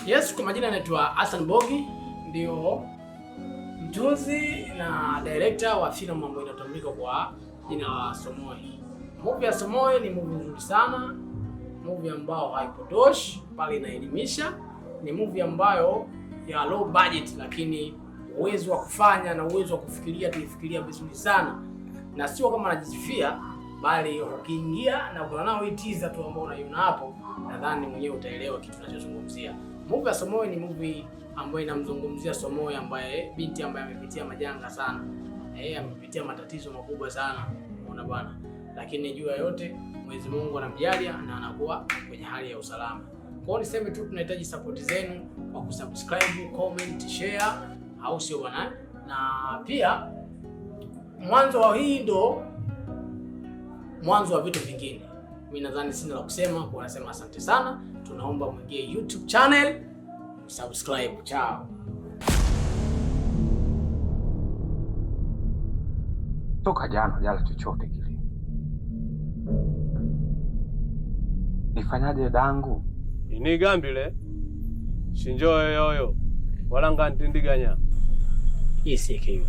Yes, kwa majina naitwa Hassan Bogi, ndio mtunzi na director wa filamu ambayo inatambulika kwa jina la Somoe. Movie ya Somoe ni movie nzuri sana, movie ambayo haipotoshi bali inaelimisha, ni movie ambayo ya low budget lakini uwezo wa kufanya na uwezo wa kufikiria tuifikiria vizuri sana. Na sio kama najisifia, bali ukiingia na ukiona nao hii teaser tu ambao unaiona hapo, nadhani mwenyewe utaelewa kitu tunachozungumzia. Movie ya Somoe ni movie ambayo inamzungumzia Somoe ambaye binti ambaye amepitia majanga sana. Amepitia matatizo makubwa sana, unaona bwana. Lakini juu ya yote Mwenyezi Mungu anamjalia na anakuwa kwenye hali ya usalama. Kwa hiyo niseme tu tunahitaji support zenu kwa kusubscribe, comment, share, au sio bwana? Na pia mwanzo wa hii ndo mwanzo wa vitu vingine. Mimi nadhani sina la kusema, kwa nasema asante sana. Tunaomba mwingie YouTube channel, subscribe. Ciao. Toka jana chochote kile. Nifanyaje dangu? Ini gambile shinjo yoyo wala ngantindiganya Yes, ikiwa